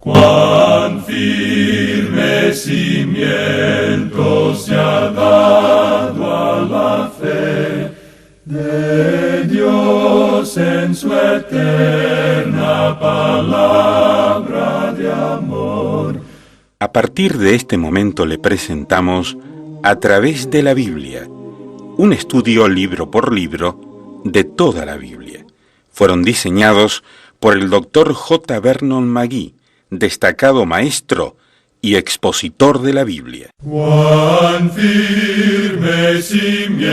Cuán firme cimiento se ha dado a la fe de Dios en su eterna palabra de amor. A partir de este momento le presentamos A través de la Biblia, un estudio libro por libro de toda la Biblia. Fueron diseñados por el Dr. J. Vernon McGee, destacado maestro y expositor de la Biblia. Cuán firme cimiento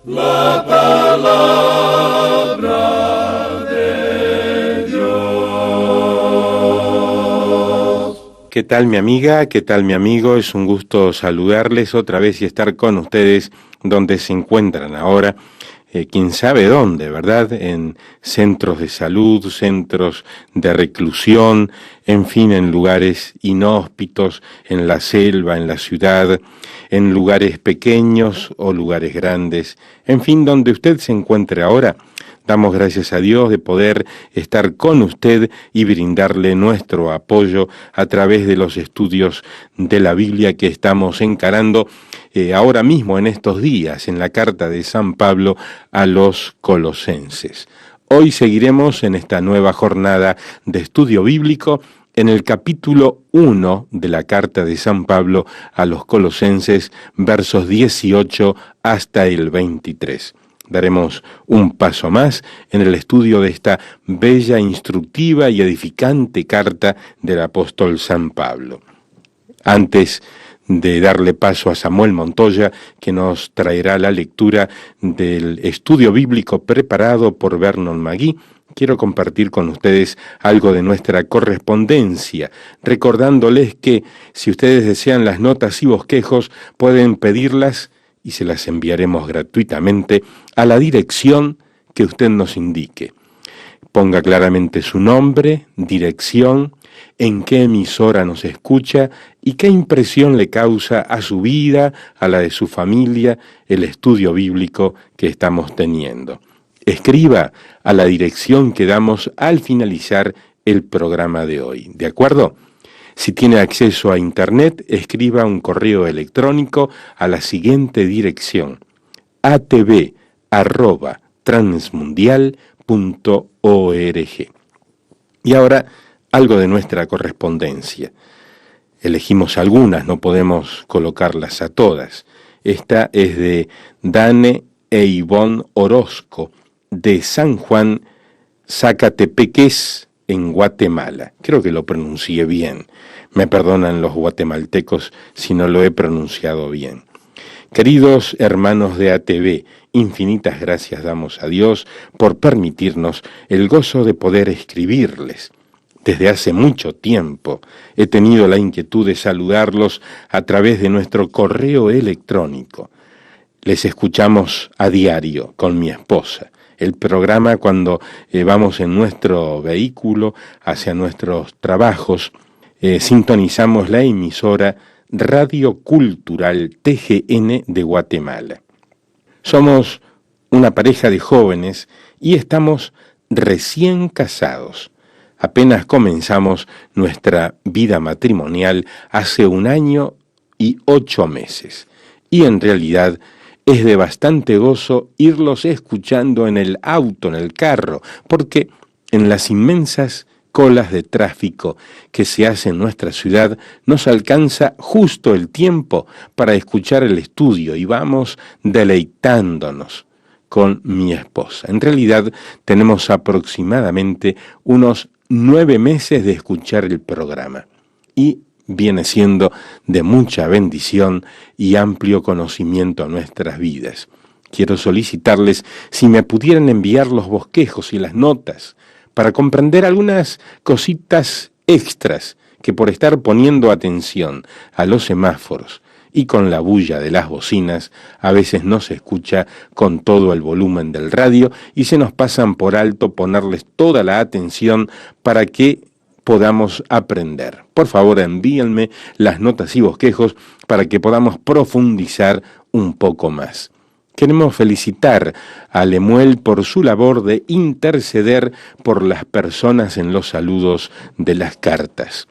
la palabra de Dios. ¿Qué tal mi amiga? ¿Qué tal mi amigo? Es un gusto saludarles otra vez y estar con ustedes donde se encuentran ahora. Quién sabe dónde, ¿verdad? En centros de salud, centros de reclusión, en fin, en lugares inhóspitos, en la selva, en la ciudad, en lugares pequeños o lugares grandes, en fin, donde usted se encuentre ahora. Damos gracias a Dios de poder estar con usted y brindarle nuestro apoyo a través de los estudios de la Biblia que estamos encarando ahora mismo en estos días en la carta de San Pablo a los Colosenses. Hoy seguiremos en esta nueva jornada de estudio bíblico en el capítulo 1 de la carta de San Pablo a los Colosenses, versos 18 hasta el 23. Daremos un paso más en el estudio de esta bella, instructiva y edificante carta del apóstol San Pablo. Antes de darle paso a Samuel Montoya, que nos traerá la lectura del estudio bíblico preparado por Vernon McGee, quiero compartir con ustedes algo de nuestra correspondencia, recordándoles que si ustedes desean las notas y bosquejos, pueden pedirlas y se las enviaremos gratuitamente a la dirección que usted nos indique. Ponga claramente su nombre, dirección, en qué emisora nos escucha y qué impresión le causa a su vida, a la de su familia, el estudio bíblico que estamos teniendo. Escriba a la dirección que damos al finalizar el programa de hoy, ¿de acuerdo? Si tiene acceso a Internet, escriba un correo electrónico a la siguiente dirección: atv@transmundial.org. Y ahora, algo de nuestra correspondencia. Elegimos algunas, no podemos colocarlas a todas. Esta es de Dane e Ivonne Orozco, de San Juan, Zacatepeques, en Guatemala. Creo que lo pronuncié bien. Me perdonan los guatemaltecos si no lo he pronunciado bien. Queridos hermanos de ATV, infinitas gracias damos a Dios por permitirnos el gozo de poder escribirles. Desde hace mucho tiempo he tenido la inquietud de saludarlos a través de nuestro correo electrónico. Les escuchamos a diario con mi esposa. El programa cuando vamos en nuestro vehículo hacia nuestros trabajos, sintonizamos la emisora Radio Cultural TGN de Guatemala. Somos una pareja de jóvenes y estamos recién casados. Apenas comenzamos nuestra vida matrimonial hace 1 año y 8 meses. Y en realidad es de bastante gozo irlos escuchando en el auto, en el carro, porque en las inmensas colas de tráfico que se hace en nuestra ciudad nos alcanza justo el tiempo para escuchar el estudio y vamos deleitándonos con mi esposa. En realidad tenemos aproximadamente unos 9 meses de escuchar el programa y viene siendo de mucha bendición y amplio conocimiento a nuestras vidas. Quiero solicitarles si me pudieran enviar los bosquejos y las notas para comprender algunas cositas extras que por estar poniendo atención a los semáforos y con la bulla de las bocinas a veces no se escucha con todo el volumen del radio y se nos pasan por alto ponerles toda la atención para que podamos aprender. Por favor, envíenme las notas y bosquejos para que podamos profundizar un poco más. Queremos felicitar a Lemuel por su labor de interceder por las personas en los saludos de las cartas.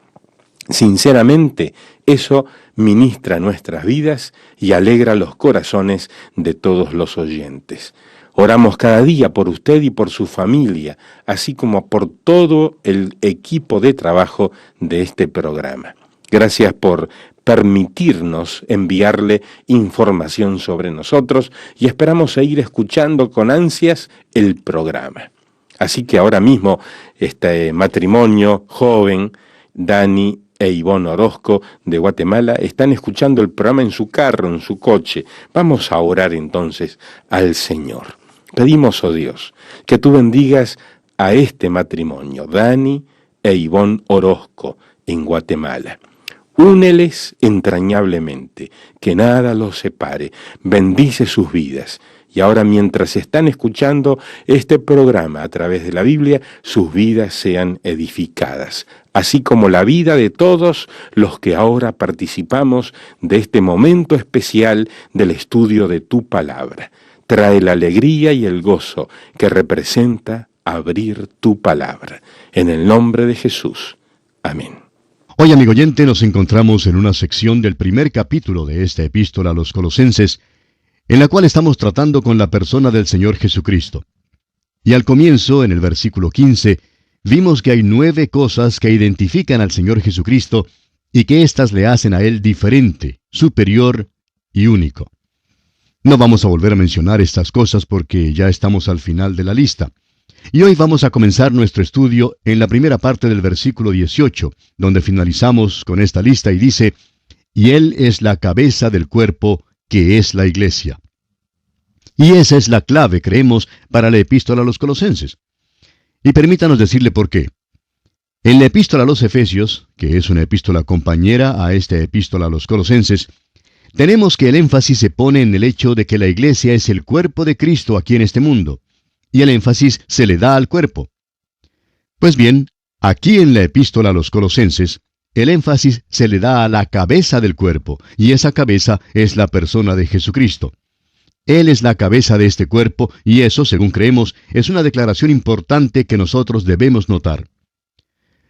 Sinceramente, eso ministra nuestras vidas y alegra los corazones de todos los oyentes. Oramos cada día por usted y por su familia, así como por todo el equipo de trabajo de este programa. Gracias por permitirnos enviarle información sobre nosotros y esperamos seguir escuchando con ansias el programa. Así que ahora mismo este matrimonio joven, Dani e Ivonne Orozco de Guatemala, están escuchando el programa en su carro, en su coche. Vamos a orar entonces al Señor. Pedimos, oh Dios, que tú bendigas a este matrimonio, Dani e Ivonne Orozco, en Guatemala. Úneles entrañablemente, que nada los separe, bendice sus vidas. Y ahora, mientras están escuchando este programa a través de la Biblia, sus vidas sean edificadas, así como la vida de todos los que ahora participamos de este momento especial del estudio de tu palabra. Trae la alegría y el gozo que representa abrir tu palabra. En el nombre de Jesús. Amén. Hoy, amigo oyente, nos encontramos en una sección del primer capítulo de esta epístola a los Colosenses, en la cual estamos tratando con la persona del Señor Jesucristo. Y al comienzo, en el versículo 15, vimos que hay 9 cosas que identifican al Señor Jesucristo y que éstas le hacen a Él diferente, superior y único. No vamos a volver a mencionar estas cosas porque ya estamos al final de la lista. Y hoy vamos a comenzar nuestro estudio en la primera parte del versículo 18, donde finalizamos con esta lista y dice, «Y Él es la cabeza del cuerpo, que es la iglesia». Y esa es la clave, creemos, para la epístola a los Colosenses. Y permítanos decirle por qué. En la epístola a los Efesios, que es una epístola compañera a esta epístola a los Colosenses, tenemos que el énfasis se pone en el hecho de que la iglesia es el cuerpo de Cristo aquí en este mundo, y el énfasis se le da al cuerpo. Pues bien, aquí en la epístola a los Colosenses, el énfasis se le da a la cabeza del cuerpo, y esa cabeza es la persona de Jesucristo. Él es la cabeza de este cuerpo, y eso, según creemos, es una declaración importante que nosotros debemos notar.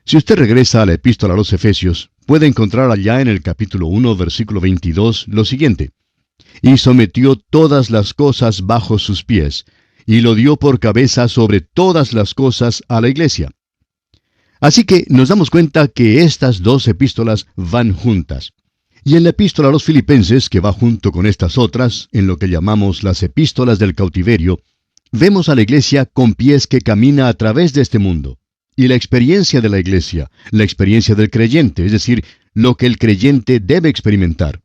Si usted regresa a la epístola a los Efesios, puede encontrar allá en el capítulo 1, versículo 22, lo siguiente. «Y sometió todas las cosas bajo sus pies, y lo dio por cabeza sobre todas las cosas a la iglesia». Así que nos damos cuenta que estas dos epístolas van juntas. Y en la epístola a los Filipenses, que va junto con estas otras, en lo que llamamos las epístolas del cautiverio, vemos a la iglesia con pies que camina a través de este mundo. Y la experiencia de la iglesia, la experiencia del creyente, es decir, lo que el creyente debe experimentar.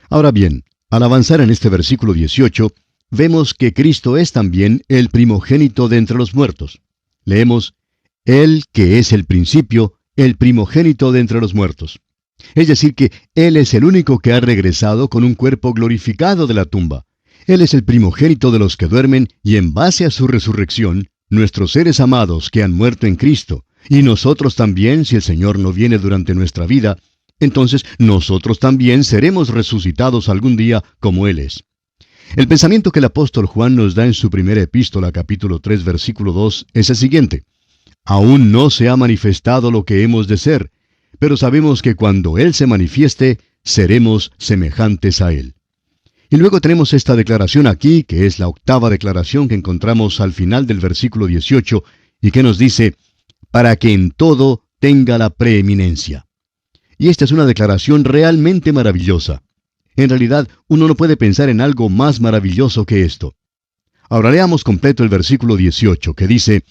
Ahora bien, al avanzar en este versículo 18, vemos que Cristo es también el primogénito de entre los muertos. Leemos, «Él que es el principio, el primogénito de entre los muertos». Es decir que Él es el único que ha regresado con un cuerpo glorificado de la tumba. Él es el primogénito de los que duermen y en base a su resurrección, nuestros seres amados que han muerto en Cristo, y nosotros también, si el Señor no viene durante nuestra vida, entonces nosotros también seremos resucitados algún día como Él es. El pensamiento que el apóstol Juan nos da en su primera epístola, capítulo 3, versículo 2, es el siguiente. «Aún no se ha manifestado lo que hemos de ser, pero sabemos que cuando Él se manifieste, seremos semejantes a Él». Y luego tenemos esta declaración aquí, que es la octava declaración que encontramos al final del versículo 18, y que nos dice, «Para que en todo tenga la preeminencia». Y esta es una declaración realmente maravillosa. En realidad, uno no puede pensar en algo más maravilloso que esto. Ahora leamos completo el versículo 18, que dice,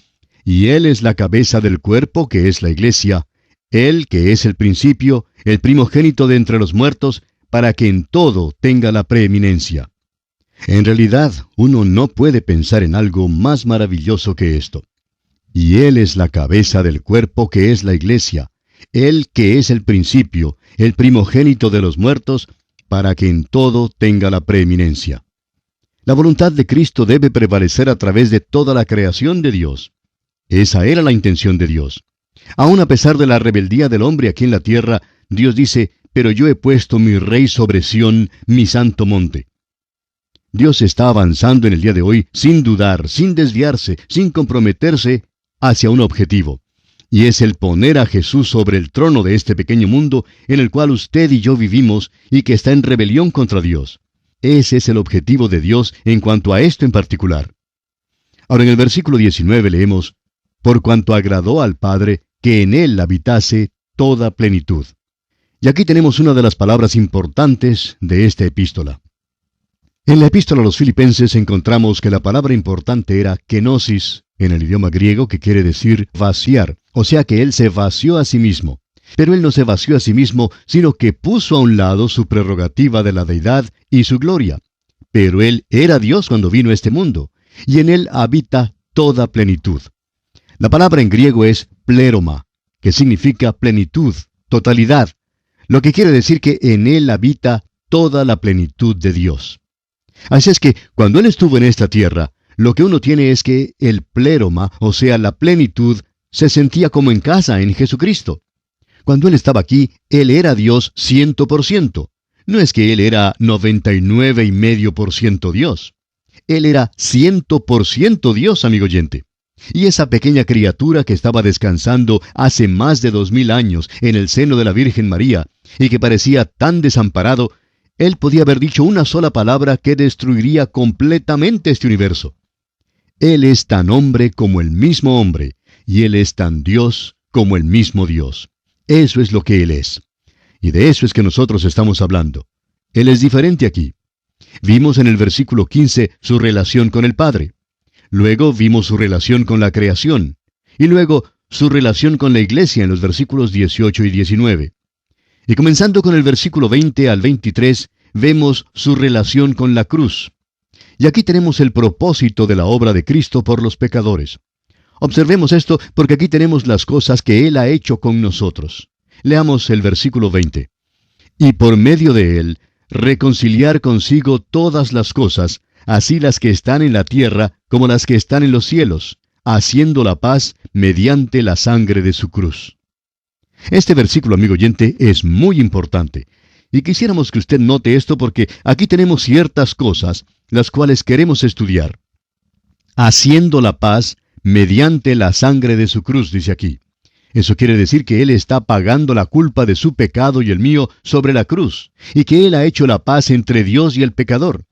«Y Él es la cabeza del cuerpo, que es la iglesia, Él que es el principio, el primogénito de entre los muertos, para que en todo tenga la preeminencia». En realidad, uno no puede pensar en algo más maravilloso que esto. «Y Él es la cabeza del cuerpo, que es la iglesia, Él que es el principio, el primogénito de los muertos, para que en todo tenga la preeminencia». La voluntad de Cristo debe prevalecer a través de toda la creación de Dios. Esa era la intención de Dios. Aun a pesar de la rebeldía del hombre aquí en la tierra, Dios dice, «Pero yo he puesto mi rey sobre Sión, mi santo monte». Dios está avanzando en el día de hoy sin dudar, sin desviarse, sin comprometerse hacia un objetivo. Y es el poner a Jesús sobre el trono de este pequeño mundo en el cual usted y yo vivimos y que está en rebelión contra Dios. Ese es el objetivo de Dios en cuanto a esto en particular. Ahora en el versículo 19 leemos, por cuanto agradó al Padre que en él habitase toda plenitud. Y aquí tenemos una de las palabras importantes de esta epístola. En la epístola a los Filipenses encontramos que la palabra importante era kenosis, en el idioma griego, que quiere decir vaciar, o sea que él se vació a sí mismo. Pero él no se vació a sí mismo, sino que puso a un lado su prerrogativa de la deidad y su gloria. Pero él era Dios cuando vino a este mundo, y en él habita toda plenitud. La palabra en griego es pleroma, que significa plenitud, totalidad, lo que quiere decir que en él habita toda la plenitud de Dios. Así es que, cuando él estuvo en esta tierra, lo que uno tiene es que el pleroma, o sea, la plenitud, se sentía como en casa en Jesucristo. Cuando él estaba aquí, él era Dios 100%. No es que él era 99,5% Dios. Él era 100% Dios, amigo oyente. Y esa pequeña criatura que estaba descansando hace más de 2000 años en el seno de la Virgen María, y que parecía tan desamparado, él podía haber dicho una sola palabra que destruiría completamente este universo. Él es tan hombre como el mismo hombre, y él es tan Dios como el mismo Dios. Eso es lo que él es. Y de eso es que nosotros estamos hablando. Él es diferente aquí. Vimos en el versículo 15 su relación con el Padre. Luego vimos su relación con la creación. Y luego su relación con la iglesia en los versículos 18 y 19. Y comenzando con el versículo 20 al 23, vemos su relación con la cruz. Y aquí tenemos el propósito de la obra de Cristo por los pecadores. Observemos esto porque aquí tenemos las cosas que Él ha hecho con nosotros. Leamos el versículo 20. Y por medio de Él, reconciliar consigo todas las cosas, así las que están en la tierra como las que están en los cielos, haciendo la paz mediante la sangre de su cruz. Este versículo, amigo oyente, es muy importante. Y quisiéramos que usted note esto porque aquí tenemos ciertas cosas las cuales queremos estudiar. Haciendo la paz mediante la sangre de su cruz, dice aquí. Eso quiere decir que Él está pagando la culpa de su pecado y el mío sobre la cruz, y que Él ha hecho la paz entre Dios y el pecador.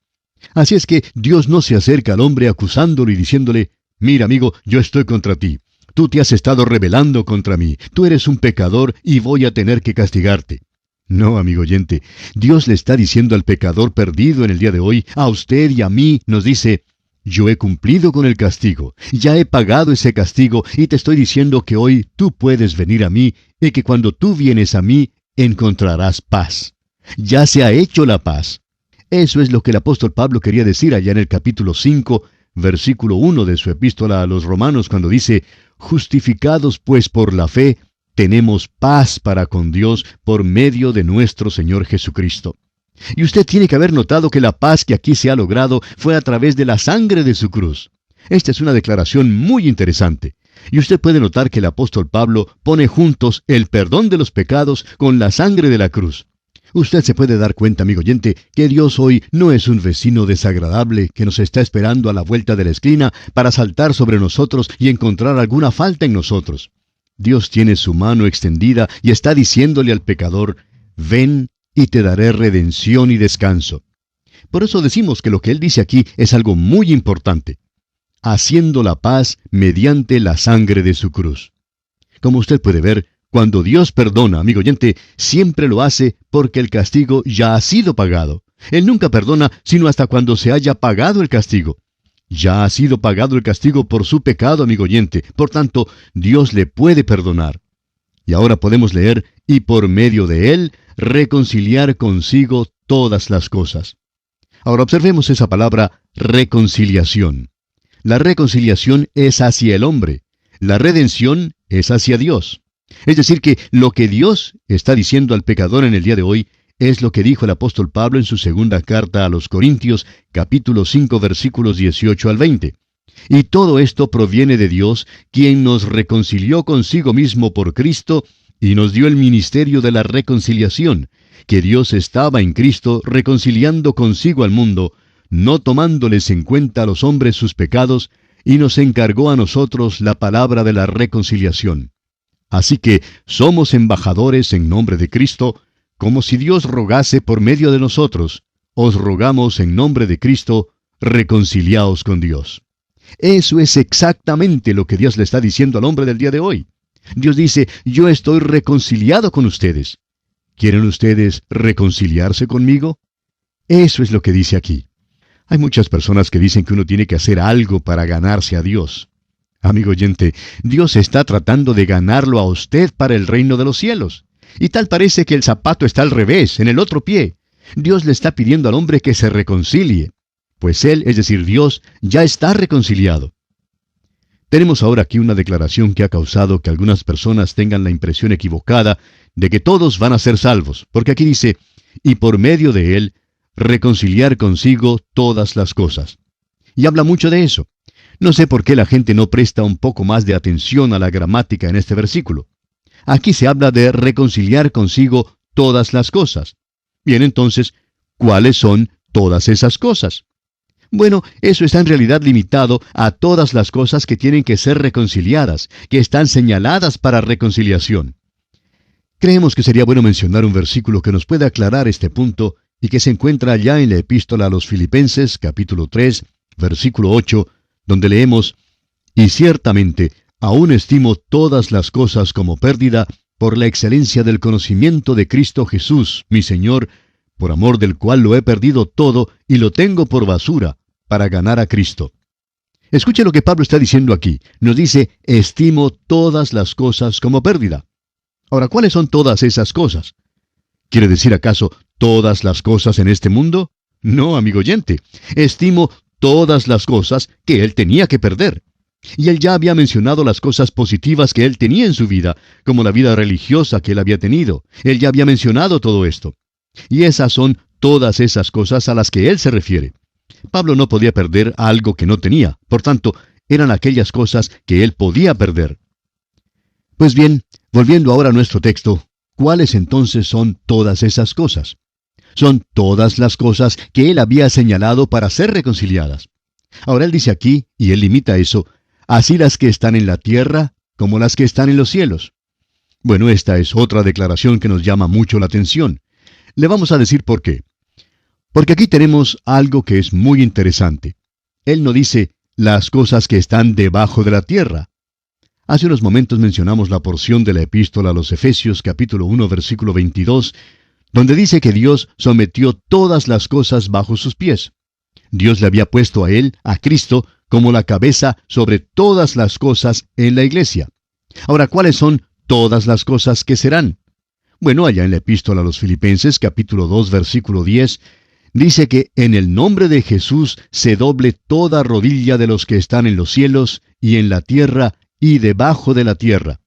Así es que Dios no se acerca al hombre acusándolo y diciéndole, mira amigo, yo estoy contra ti. Tú te has estado rebelando contra mí. Tú eres un pecador y voy a tener que castigarte. No, amigo oyente, Dios le está diciendo al pecador perdido en el día de hoy, a usted y a mí, nos dice, yo he cumplido con el castigo, ya he pagado ese castigo y te estoy diciendo que hoy tú puedes venir a mí y que cuando tú vienes a mí encontrarás paz. Ya se ha hecho la paz. Eso es lo que el apóstol Pablo quería decir allá en el capítulo 5, versículo 1 de su epístola a los Romanos, cuando dice, justificados pues por la fe, tenemos paz para con Dios por medio de nuestro Señor Jesucristo. Y usted tiene que haber notado que la paz que aquí se ha logrado fue a través de la sangre de su cruz. Esta es una declaración muy interesante. Y usted puede notar que el apóstol Pablo pone juntos el perdón de los pecados con la sangre de la cruz. Usted se puede dar cuenta, amigo oyente, que Dios hoy no es un vecino desagradable que nos está esperando a la vuelta de la esquina para saltar sobre nosotros y encontrar alguna falta en nosotros. Dios tiene su mano extendida y está diciéndole al pecador, ven y te daré redención y descanso. Por eso decimos que lo que Él dice aquí es algo muy importante. Haciendo la paz mediante la sangre de su cruz. Como usted puede ver, cuando Dios perdona, amigo oyente, siempre lo hace porque el castigo ya ha sido pagado. Él nunca perdona sino hasta cuando se haya pagado el castigo. Ya ha sido pagado el castigo por su pecado, amigo oyente. Por tanto, Dios le puede perdonar. Y ahora podemos leer, y por medio de Él, reconciliar consigo todas las cosas. Ahora observemos esa palabra, reconciliación. La reconciliación es hacia el hombre. La redención es hacia Dios. Es decir que lo que Dios está diciendo al pecador en el día de hoy es lo que dijo el apóstol Pablo en su segunda carta a los Corintios, capítulo 5, versículos 18 al 20. Y todo esto proviene de Dios, quien nos reconcilió consigo mismo por Cristo y nos dio el ministerio de la reconciliación, que Dios estaba en Cristo reconciliando consigo al mundo, no tomándoles en cuenta a los hombres sus pecados, y nos encargó a nosotros la palabra de la reconciliación. Así que somos embajadores en nombre de Cristo, como si Dios rogase por medio de nosotros. Os rogamos en nombre de Cristo, reconciliaos con Dios. Eso es exactamente lo que Dios le está diciendo al hombre del día de hoy. Dios dice, yo estoy reconciliado con ustedes. ¿Quieren ustedes reconciliarse conmigo? Eso es lo que dice aquí. Hay muchas personas que dicen que uno tiene que hacer algo para ganarse a Dios. Amigo oyente, Dios está tratando de ganarlo a usted para el reino de los cielos. Y tal parece que el zapato está al revés, en el otro pie. Dios le está pidiendo al hombre que se reconcilie. Pues Él, es decir, Dios, ya está reconciliado. Tenemos ahora aquí una declaración que ha causado que algunas personas tengan la impresión equivocada de que todos van a ser salvos, porque aquí dice, y por medio de Él, reconciliar consigo todas las cosas. Y habla mucho de eso. No sé por qué la gente no presta un poco más de atención a la gramática en este versículo. Aquí se habla de reconciliar consigo todas las cosas. Bien, entonces, ¿cuáles son todas esas cosas? Bueno, eso está en realidad limitado a todas las cosas que tienen que ser reconciliadas, que están señaladas para reconciliación. Creemos que sería bueno mencionar un versículo que nos pueda aclarar este punto y que se encuentra allá en la epístola a los Filipenses, capítulo 3, versículo 8, donde leemos, «Y ciertamente, aún estimo todas las cosas como pérdida por la excelencia del conocimiento de Cristo Jesús, mi Señor, por amor del cual lo he perdido todo y lo tengo por basura, para ganar a Cristo». Escuche lo que Pablo está diciendo aquí. Nos dice, estimo todas las cosas como pérdida. Ahora, ¿cuáles son todas esas cosas? ¿Quiere decir acaso todas las cosas en este mundo? No, amigo oyente. Estimo todas las cosas que él tenía que perder. Y él ya había mencionado las cosas positivas que él tenía en su vida, como la vida religiosa que él había tenido. Él ya había mencionado todo esto. Y esas son todas esas cosas a las que él se refiere. Pablo no podía perder algo que no tenía. Por tanto, eran aquellas cosas que él podía perder. Pues bien, volviendo ahora a nuestro texto, ¿cuáles entonces son todas esas cosas? Son todas las cosas que él había señalado para ser reconciliadas. Ahora él dice aquí, y él limita eso, así las que están en la tierra como las que están en los cielos. Bueno, esta es otra declaración que nos llama mucho la atención. Le vamos a decir por qué. Porque aquí tenemos algo que es muy interesante. Él no dice las cosas que están debajo de la tierra. Hace unos momentos mencionamos la porción de la epístola a los Efesios, capítulo 1, versículo 22, donde dice que Dios sometió todas las cosas bajo sus pies. Dios le había puesto a él, a Cristo, como la cabeza sobre todas las cosas en la iglesia. Ahora, ¿cuáles son todas las cosas que serán? Bueno, allá en la epístola a los Filipenses, capítulo 2, versículo 10, dice que en el nombre de Jesús se doble toda rodilla de los que están en los cielos y en la tierra y debajo de la tierra.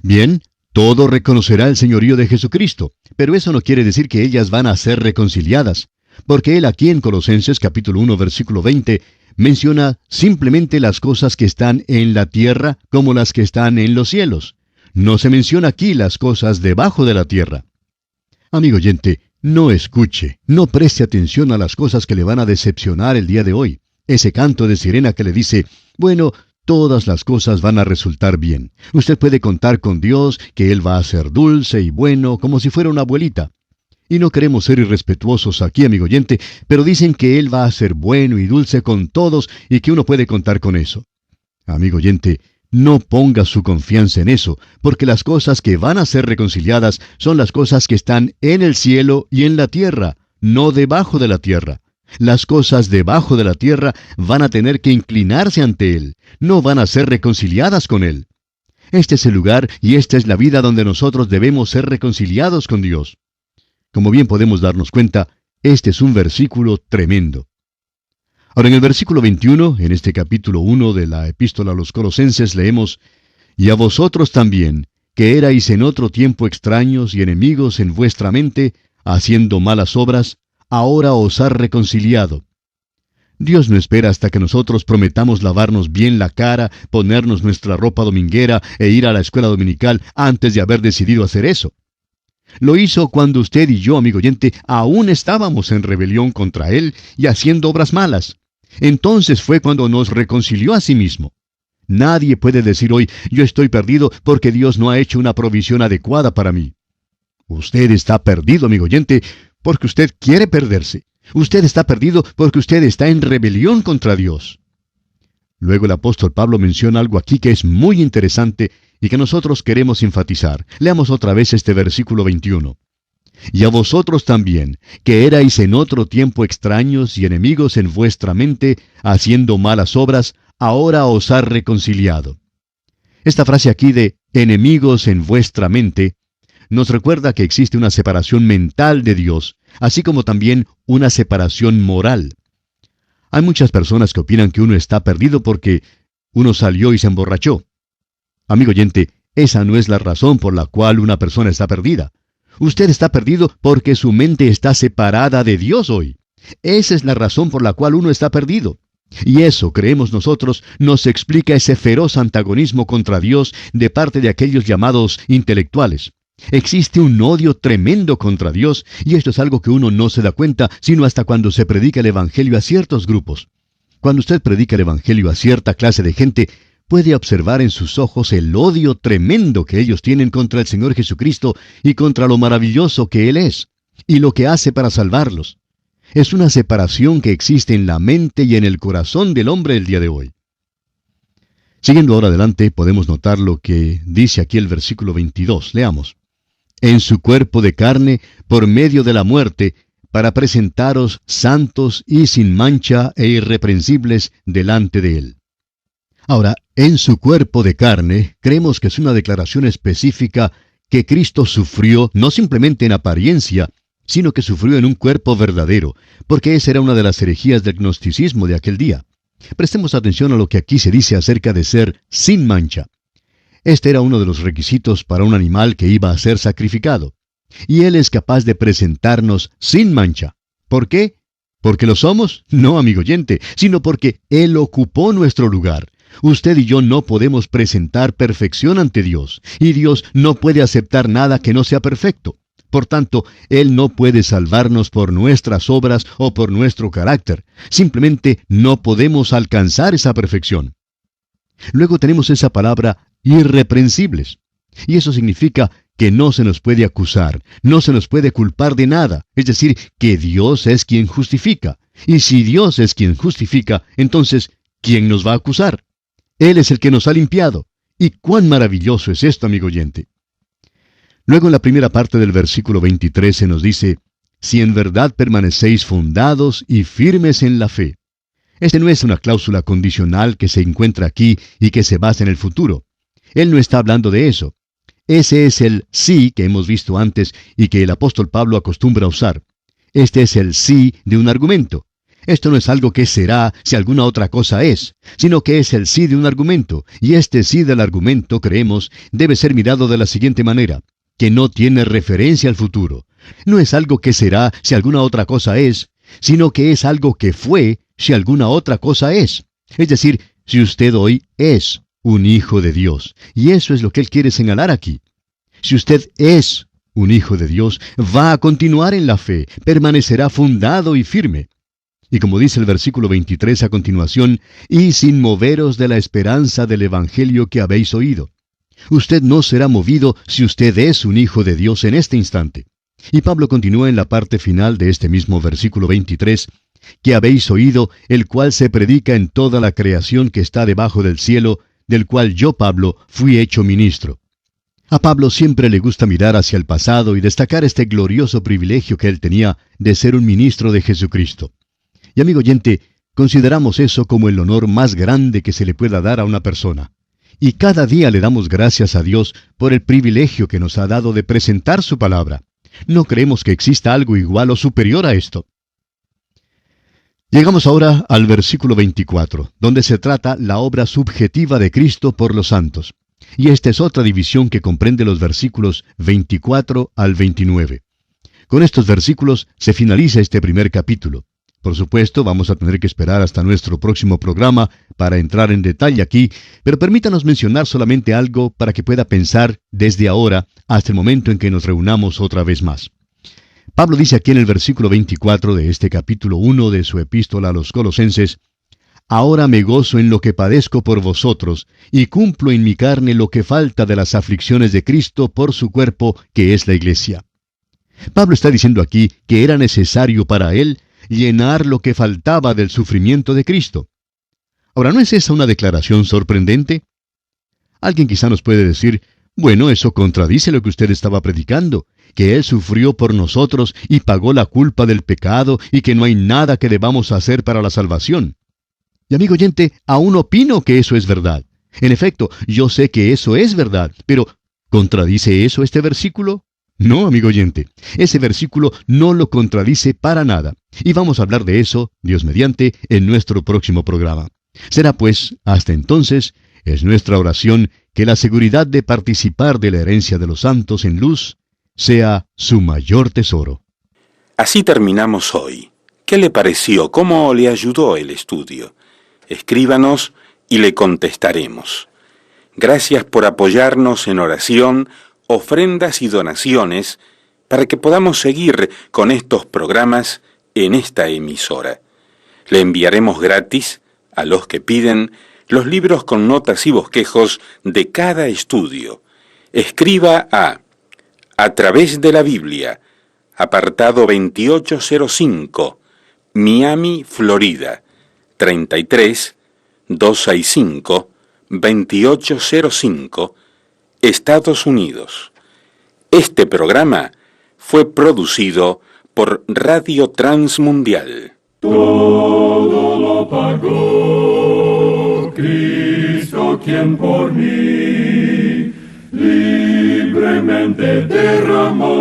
Bien, todo reconocerá el señorío de Jesucristo, pero eso no quiere decir que ellas van a ser reconciliadas, porque él aquí en Colosenses capítulo 1 versículo 20 menciona simplemente las cosas que están en la tierra como las que están en los cielos. No se menciona aquí las cosas debajo de la tierra. Amigo oyente, no escuche, no preste atención a las cosas que le van a decepcionar el día de hoy. Ese canto de sirena que le dice, bueno, todas las cosas van a resultar bien. Usted puede contar con Dios, que Él va a ser dulce y bueno, como si fuera una abuelita. Y no queremos ser irrespetuosos aquí, amigo oyente, pero dicen que Él va a ser bueno y dulce con todos y que uno puede contar con eso. Amigo oyente, no ponga su confianza en eso, porque las cosas que van a ser reconciliadas son las cosas que están en el cielo y en la tierra, no debajo de la tierra. Las cosas debajo de la tierra van a tener que inclinarse ante Él, no van a ser reconciliadas con Él. Este es el lugar y esta es la vida donde nosotros debemos ser reconciliados con Dios. Como bien podemos darnos cuenta, este es un versículo tremendo. Ahora en el versículo 21, en este capítulo 1 de la epístola a los Colosenses, leemos, «Y a vosotros también, que erais en otro tiempo extraños y enemigos en vuestra mente, haciendo malas obras, ahora os ha reconciliado». Dios no espera hasta que nosotros prometamos lavarnos bien la cara, ponernos nuestra ropa dominguera e ir a la escuela dominical antes de haber decidido hacer eso. Lo hizo cuando usted y yo, amigo oyente, aún estábamos en rebelión contra Él y haciendo obras malas. Entonces fue cuando nos reconcilió a sí mismo. Nadie puede decir hoy, yo estoy perdido porque Dios no ha hecho una provisión adecuada para mí. Usted está perdido, amigo oyente, porque usted quiere perderse. Usted está perdido porque usted está en rebelión contra Dios. Luego el apóstol Pablo menciona algo aquí que es muy interesante y que nosotros queremos enfatizar. Leamos otra vez este versículo 21. Y a vosotros también, que erais en otro tiempo extraños y enemigos en vuestra mente, haciendo malas obras, ahora os ha reconciliado. Esta frase aquí de enemigos en vuestra mente nos recuerda que existe una separación mental de Dios, así como también una separación moral. Hay muchas personas que opinan que uno está perdido porque uno salió y se emborrachó. Amigo oyente, esa no es la razón por la cual una persona está perdida. Usted está perdido porque su mente está separada de Dios hoy. Esa es la razón por la cual uno está perdido. Y eso, creemos nosotros, nos explica ese feroz antagonismo contra Dios de parte de aquellos llamados intelectuales. Existe un odio tremendo contra Dios, y esto es algo que uno no se da cuenta sino hasta cuando se predica el Evangelio a ciertos grupos. Cuando usted predica el Evangelio a cierta clase de gente, puede observar en sus ojos el odio tremendo que ellos tienen contra el Señor Jesucristo y contra lo maravilloso que Él es, y lo que hace para salvarlos. Es una separación que existe en la mente y en el corazón del hombre el día de hoy. Siguiendo ahora adelante, podemos notar lo que dice aquí el versículo 22. Leamos. En su cuerpo de carne, por medio de la muerte, para presentaros santos y sin mancha e irreprensibles delante de Él. Ahora, en su cuerpo de carne, creemos que es una declaración específica que Cristo sufrió no simplemente en apariencia, sino que sufrió en un cuerpo verdadero, porque esa era una de las herejías del gnosticismo de aquel día. Prestemos atención a lo que aquí se dice acerca de ser sin mancha. Este era uno de los requisitos para un animal que iba a ser sacrificado. Y Él es capaz de presentarnos sin mancha. ¿Por qué? ¿Porque lo somos? No, amigo oyente, sino porque Él ocupó nuestro lugar. Usted y yo no podemos presentar perfección ante Dios, y Dios no puede aceptar nada que no sea perfecto. Por tanto, Él no puede salvarnos por nuestras obras o por nuestro carácter. Simplemente no podemos alcanzar esa perfección. Luego tenemos esa palabra irreprensibles. Y eso significa que no se nos puede acusar, no se nos puede culpar de nada. Es decir, que Dios es quien justifica. Y si Dios es quien justifica, entonces, ¿quién nos va a acusar? Él es el que nos ha limpiado. Y cuán maravilloso es esto, amigo oyente. Luego en la primera parte del versículo 23 se nos dice, si en verdad permanecéis fundados y firmes en la fe. Este no es una cláusula condicional que se encuentra aquí y que se basa en el futuro. Él no está hablando de eso. Ese es el sí que hemos visto antes y que el apóstol Pablo acostumbra usar. Este es el sí de un argumento. Esto no es algo que será si alguna otra cosa es, sino que es el sí de un argumento, y este sí del argumento, creemos, debe ser mirado de la siguiente manera, que no tiene referencia al futuro. No es algo que será si alguna otra cosa es, sino que es algo que fue si alguna otra cosa es. Es decir, si usted hoy es un hijo de Dios, y eso es lo que Él quiere señalar aquí. Si usted es un hijo de Dios, va a continuar en la fe, permanecerá fundado y firme. Y como dice el versículo 23 a continuación, y sin moveros de la esperanza del Evangelio que habéis oído. Usted no será movido si usted es un hijo de Dios en este instante. Y Pablo continúa en la parte final de este mismo versículo 23, que habéis oído, el cual se predica en toda la creación que está debajo del cielo, del cual yo, Pablo, fui hecho ministro. A Pablo siempre le gusta mirar hacia el pasado y destacar este glorioso privilegio que él tenía de ser un ministro de Jesucristo. Y amigo oyente, consideramos eso como el honor más grande que se le pueda dar a una persona. Y cada día le damos gracias a Dios por el privilegio que nos ha dado de presentar su palabra. No creemos que exista algo igual o superior a esto. Llegamos ahora al versículo 24, donde se trata la obra subjetiva de Cristo por los santos. Y esta es otra división que comprende los versículos 24 al 29. Con estos versículos se finaliza este primer capítulo. Por supuesto, vamos a tener que esperar hasta nuestro próximo programa para entrar en detalle aquí, pero permítanos mencionar solamente algo para que pueda pensar desde ahora hasta el momento en que nos reunamos otra vez más. Pablo dice aquí en el versículo 24 de este capítulo 1 de su epístola a los Colosenses: «Ahora me gozo en lo que padezco por vosotros, y cumplo en mi carne lo que falta de las aflicciones de Cristo por su cuerpo, que es la iglesia». Pablo está diciendo aquí que era necesario para él llenar lo que faltaba del sufrimiento de Cristo. Ahora, ¿no es esa una declaración sorprendente? Alguien quizá nos puede decir: bueno, eso contradice lo que usted estaba predicando, que Él sufrió por nosotros y pagó la culpa del pecado y que no hay nada que debamos hacer para la salvación. Y amigo oyente, aún opino que eso es verdad. En efecto, yo sé que eso es verdad, pero ¿contradice eso este versículo? No, amigo oyente, ese versículo no lo contradice para nada. Y vamos a hablar de eso, Dios mediante, en nuestro próximo programa. Será pues, hasta entonces, es nuestra oración que la seguridad de participar de la herencia de los santos en luz sea su mayor tesoro. Así terminamos hoy. ¿Qué le pareció? ¿Cómo le ayudó el estudio? Escríbanos y le contestaremos. Gracias por apoyarnos en oración, ofrendas y donaciones para que podamos seguir con estos programas en esta emisora. Le enviaremos gratis, a los que piden, los libros con notas y bosquejos de cada estudio. Escriba a través de la Biblia, apartado 2805, Miami, Florida, 33265-2805, Estados Unidos. Este programa fue producido por Radio Transmundial. Todo lo pagó Cristo, quien por mí libremente derramó